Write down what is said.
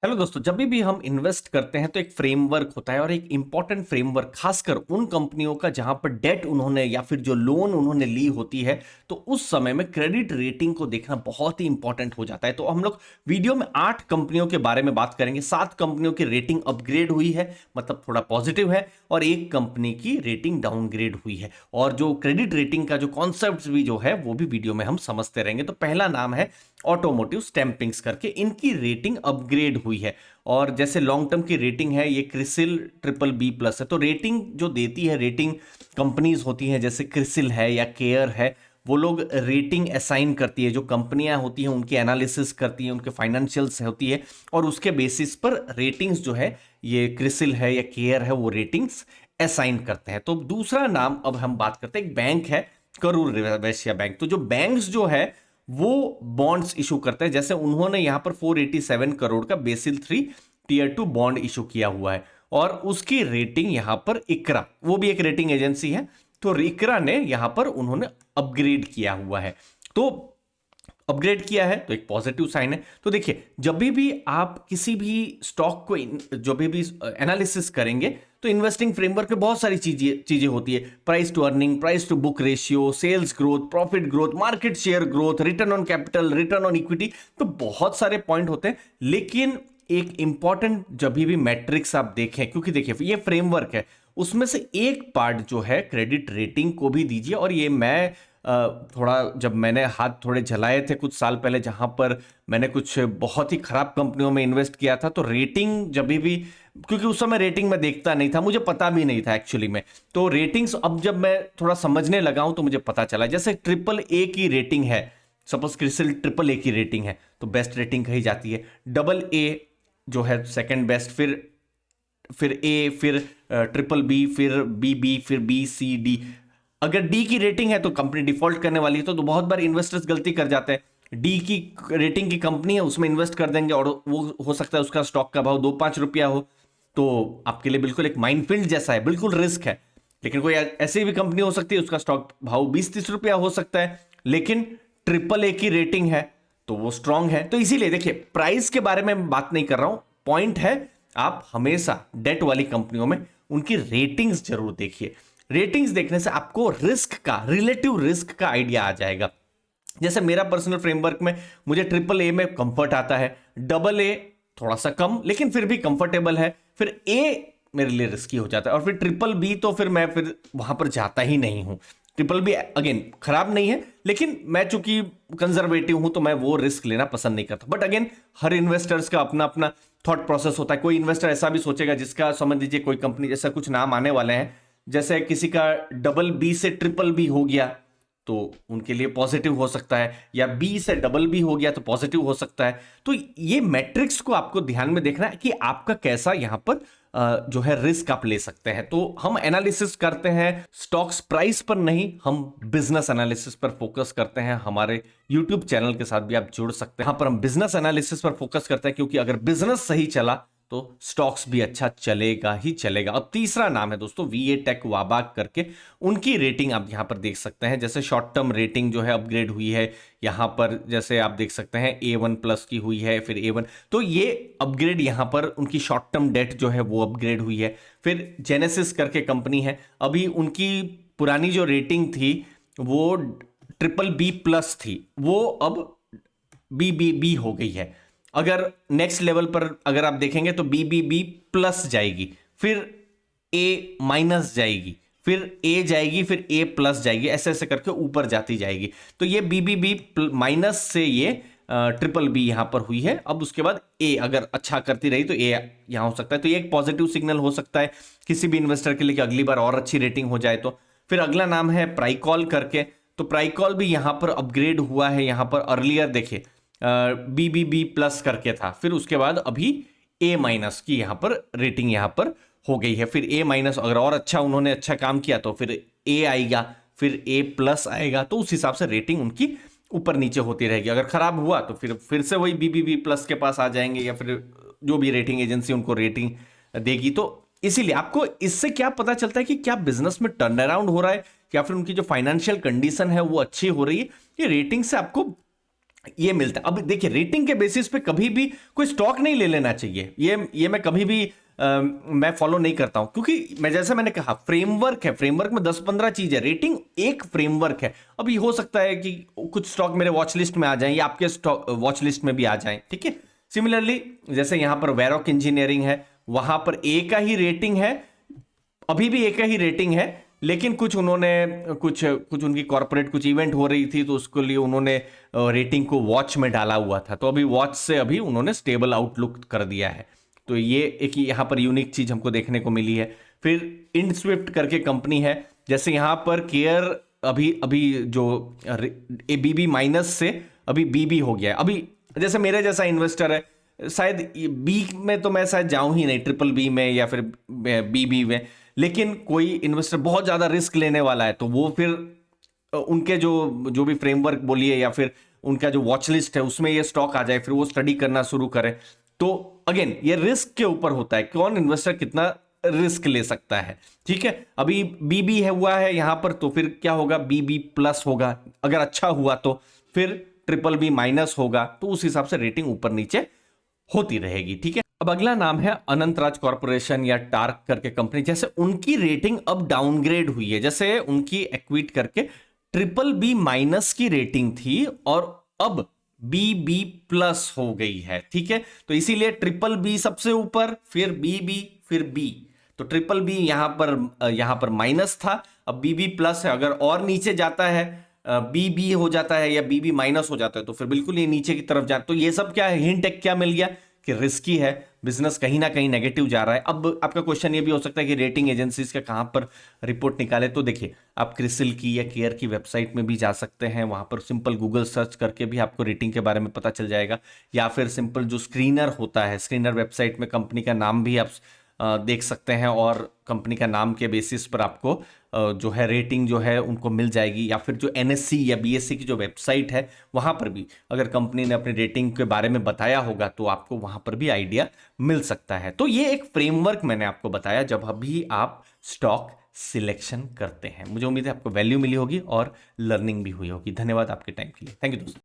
Hello दोस्तों, जब भी हम इन्वेस्ट करते हैं तो एक फ्रेमवर्क होता है और एक इंपॉर्टेंट फ्रेमवर्क खासकर उन कंपनियों का जहां पर डेट उन्होंने या फिर जो लोन उन्होंने ली होती है तो उस समय में क्रेडिट रेटिंग को देखना बहुत ही इंपॉर्टेंट हो जाता है। तो हम लोग वीडियो में 8 कंपनियों के बारे में बात करेंगे। 7 कंपनियों की रेटिंग अपग्रेड हुई है, मतलब थोड़ा पॉजिटिव है, और एक कंपनी की रेटिंग डाउनग्रेड हुई है। और जो क्रेडिट रेटिंग का जो कॉन्सेप्ट भी जो है वो भी वीडियो में हम समझते रहेंगे। तो पहला नाम है ऑटोमोटिव स्टैंपिंग्स करके, इनकी रेटिंग अपग्रेड हुई है। और जैसे लॉन्ग टर्म की रेटिंग है ये क्रिसिल ट्रिपल बी प्लस है। तो रेटिंग जो देती है, रेटिंग कंपनीज होती हैं जैसे क्रिसिल है या केयर है, वो लोग रेटिंग असाइन करती है। जो कंपनियां होती हैं उनकी एनालिसिस करती हैं, उनके फाइनेंशियल्स होती है, और उसके बेसिस पर रेटिंग्स जो है ये क्रिसिल है या केयर है वो रेटिंग्स असाइन करते हैं। तो दूसरा नाम अब हम बात करते हैं, एक बैंक है करूर वैश्य बैंक। तो जो बैंक्स जो है वो बॉन्ड्स इशू करते हैं। जैसे उन्होंने यहां पर 487 करोड़ का बेसिल 3 टीयर 2 बॉन्ड इशू किया हुआ है, और उसकी रेटिंग यहां पर इकरा, वो भी एक रेटिंग एजेंसी है, तो इकरा ने यहां पर उन्होंने अपग्रेड किया हुआ है। तो अपग्रेड किया है तो एक पॉजिटिव साइन है। तो देखिए, जब भी आप किसी भी स्टॉक को जो भी एनालिसिस करेंगे तो इन्वेस्टिंग फ्रेमवर्क में बहुत सारी चीजें होती है। Price to earning, price to book ratio, sales growth, profit growth, market share growth, return on capital, return on equity, तो बहुत सारे पॉइंट होते हैं। लेकिन एक इंपॉर्टेंट जब भी मैट्रिक्स आप देखें, क्योंकि देखिए ये फ्रेमवर्क है, उसमें से एक पार्ट जो है क्रेडिट रेटिंग को भी दीजिए। और ये मैं थोड़ा जब मैंने हाथ थोड़े जलाए थे कुछ साल पहले, जहां पर मैंने कुछ बहुत ही खराब कंपनियों में इन्वेस्ट किया था, तो रेटिंग जब भी, क्योंकि उस समय रेटिंग में देखता नहीं था, मुझे पता भी नहीं था एक्चुअली में। तो रेटिंग्स अब जब मैं थोड़ा समझने लगा हूं तो मुझे पता चला। जैसे ट्रिपल ए की रेटिंग है, सपोज क्रिसिल ट्रिपल ए की रेटिंग है तो बेस्ट रेटिंग कही जाती है। डबल ए जो है सेकंड बेस्ट, फिर ए, फिर ट्रिपल बी, फिर बी बी, फिर बी सी डी। अगर डी की रेटिंग है तो कंपनी डिफॉल्ट करने वाली है। तो बहुत बार इन्वेस्टर्स गलती कर जाते हैं, डी की रेटिंग की कंपनी है उसमें इन्वेस्ट कर देंगे, और वो हो सकता है उसका स्टॉक का भाव 2-5 रुपया हो, तो आपके लिए बिल्कुल एक माइनफील्ड जैसा है, बिल्कुल रिस्क है। लेकिन कोई ऐसी भी कंपनी हो सकती है उसका स्टॉक भाव 20-30 रुपया हो सकता है, लेकिन ट्रिपल ए की रेटिंग है तो वो स्ट्रांग है। तो इसीलिए देखिए, प्राइस के बारे में बात नहीं कर रहा हूं, पॉइंट है आप हमेशा डेट वाली कंपनियों में उनकी रेटिंग्स जरूर देखिए। रेटिंग्स देखने से आपको रिस्क का, रिलेटिव रिस्क का आइडिया आ जाएगा। जैसे मेरा पर्सनल फ्रेमवर्क में मुझे ट्रिपल ए में कंफर्ट आता है, डबल ए थोड़ा सा कम लेकिन फिर भी कंफर्टेबल है, फिर ए मेरे लिए रिस्की हो जाता है, और फिर ट्रिपल बी तो फिर मैं फिर वहां पर जाता ही नहीं हूं। ट्रिपल बी अगेन खराब नहीं है, लेकिन मैं चूंकि कंजर्वेटिव हूं तो मैं वो रिस्क लेना पसंद नहीं करता। बट अगेन हर इन्वेस्टर्स का अपना अपना थॉट प्रोसेस होता है। कोई इन्वेस्टर ऐसा भी सोचेगा, जिसका समझ लीजिए कोई कंपनी, जैसा कुछ नाम आने वाले हैं, जैसे किसी का डबल बी से ट्रिपल बी हो गया तो उनके लिए पॉजिटिव हो सकता है, या बी से डबल बी हो गया तो पॉजिटिव हो सकता है। तो ये मैट्रिक्स को आपको ध्यान में देखना है कि आपका कैसा यहां पर जो है रिस्क आप ले सकते हैं। तो हम एनालिसिस करते हैं स्टॉक्स प्राइस पर नहीं, हम बिजनेस एनालिसिस पर फोकस करते हैं। हमारे यूट्यूब चैनल के साथ भी आप जुड़ सकते हैं, यहां पर हम बिजनेस एनालिसिस पर फोकस करते हैं, क्योंकि अगर बिजनेस सही चला तो स्टॉक्स भी अच्छा चलेगा ही चलेगा। अब तीसरा नाम है दोस्तों वीए टेक वाबाक करके, उनकी रेटिंग आप यहां पर देख सकते हैं। जैसे शॉर्ट टर्म रेटिंग जो है अपग्रेड हुई है यहां पर, जैसे आप देख सकते हैं A1+ की हुई है, फिर A1, तो ये अपग्रेड यहां पर उनकी शॉर्ट टर्म डेट जो है वो अपग्रेड हुई है। फिर जेनेसिस करके कंपनी है, अभी उनकी पुरानी जो रेटिंग थी वो ट्रिपल बी प्लस थी, वो अब बी हो गई है। अगर नेक्स्ट लेवल पर अगर आप देखेंगे तो बी प्लस जाएगी, फिर ए माइनस जाएगी, फिर ए जाएगी, फिर ए प्लस जाएगी, ऐसे ऐसे करके ऊपर जाती जाएगी। तो ये बी माइनस से ये ट्रिपल बी यहां पर हुई है। अब उसके बाद ए अगर अच्छा करती रही तो ए यहां हो सकता है। तो ये एक पॉजिटिव सिग्नल हो सकता है किसी भी इन्वेस्टर के लिए कि अगली बार और अच्छी रेटिंग हो जाए। तो फिर अगला नाम है प्राइकॉल करके, तो प्राइकॉल भी यहां पर अपग्रेड हुआ है। यहां पर अर्लियर देखिए बी प्लस करके था, फिर उसके बाद अभी ए माइनस की यहां पर रेटिंग यहां पर हो गई है। फिर ए माइनस अगर और अच्छा उन्होंने अच्छा काम किया तो फिर ए आएगा, फिर ए प्लस आएगा, तो उस हिसाब से रेटिंग उनकी ऊपर नीचे होती रहेगी। अगर खराब हुआ तो फिर से वही बी प्लस के पास आ जाएंगे, या फिर जो भी रेटिंग एजेंसी उनको रेटिंग देगी। तो इसीलिए आपको इससे क्या पता चलता है कि क्या बिजनेस में टर्न अराउंड हो रहा है, या फिर उनकी जो फाइनेंशियल कंडीशन है वो अच्छी हो रही है। ये रेटिंग से आपको ये मिलता है। अब देखिए रेटिंग के बेसिस पे कभी भी कोई स्टॉक नहीं ले लेना चाहिए, ये मैं कभी भी मैं फॉलो नहीं करता हूं, क्योंकि मैं जैसे मैंने कहा फ्रेमवर्क है, फ्रेमवर्क में 10-15 चीज है, रेटिंग एक फ्रेमवर्क है। अभी हो सकता है कि कुछ स्टॉक मेरे वॉच लिस्ट में आ जाएं या आपके स्टॉक वॉच लिस्ट में भी आ जाएं, ठीक है। सिमिलरली जैसे यहां पर वैरोक इंजीनियरिंग है, वहां पर ए का ही रेटिंग है, अभी भी एक ही रेटिंग है, लेकिन कुछ उन्होंने कुछ कुछ उनकी कॉर्पोरेट कुछ इवेंट हो रही थी तो उसके लिए उन्होंने रेटिंग को वॉच में डाला हुआ था, तो अभी वॉच से अभी उन्होंने स्टेबल आउटलुक कर दिया है। तो ये एक यहाँ पर यूनिक चीज हमको देखने को मिली है। फिर इंडस्विफ्ट करके कंपनी है, जैसे यहाँ पर केयर अभी अभी जो ए बीबी माइनस से अभी बीबी हो गया है। अभी जैसे मेरे जैसा इन्वेस्टर है, शायद बी में तो मैं शायद जाऊं ही नहीं, ट्रिपल बी में या फिर बीबी में, लेकिन कोई इन्वेस्टर बहुत ज्यादा रिस्क लेने वाला है तो वो फिर उनके जो जो भी फ्रेमवर्क बोलिए या फिर उनका जो वॉच लिस्ट है उसमें ये स्टॉक आ जाए, फिर वो स्टडी करना शुरू करे। तो अगेन ये रिस्क के ऊपर होता है, कौन इन्वेस्टर कितना रिस्क ले सकता है, ठीक है। अभी बीबी है हुआ है यहां पर, तो फिर क्या होगा, बीबी प्लस होगा, अगर अच्छा हुआ तो फिर ट्रिपल बी माइनस होगा, तो उस हिसाब से रेटिंग ऊपर नीचे होती रहेगी, ठीक है। अब अगला नाम है अनंतराज कॉर्पोरेशन या टार्क करके कंपनी, जैसे उनकी रेटिंग अब डाउनग्रेड हुई है, जैसे उनकी एक्विट करके ट्रिपल बी माइनस की रेटिंग थी और अब बी बी प्लस हो गई है, ठीक है। तो इसीलिए ट्रिपल बी सबसे ऊपर, फिर बी बी, फिर बी, तो ट्रिपल बी यहां पर माइनस था, अब बी बी प्लस है। अगर और नीचे जाता है, बी बी हो जाता है या बी बी माइनस हो जाता है, तो फिर बिल्कुल ये नीचे की तरफ जा, तो ये सब क्या है, हिंट एक क्या मिल गया कि रिस्की है, बिजनेस कहीं ना कहीं नेगेटिव जा रहा है। अब आपका क्वेश्चन ये भी हो सकता है कि रेटिंग एजेंसीज का कहां पर रिपोर्ट निकाले, तो देखिए आप क्रिसिल की या केयर की वेबसाइट में भी जा सकते हैं, वहां पर सिंपल गूगल सर्च करके भी आपको रेटिंग के बारे में पता चल जाएगा, या फिर सिंपल जो स्क्रीनर होता है, स्क्रीनर वेबसाइट में कंपनी का नाम भी आप देख सकते हैं और कंपनी का नाम के बेसिस पर आपको जो है रेटिंग जो है उनको मिल जाएगी। या फिर जो एनएससी या बीएससी की जो वेबसाइट है वहां पर भी अगर कंपनी ने अपनी रेटिंग के बारे में बताया होगा तो आपको वहां पर भी आइडिया मिल सकता है। तो ये एक फ्रेमवर्क मैंने आपको बताया जब अभी आप स्टॉक सिलेक्शन करते हैं। मुझे उम्मीद है आपको वैल्यू मिली होगी और लर्निंग भी हुई होगी। धन्यवाद आपके टाइम के लिए। थैंक यू दोस्तों।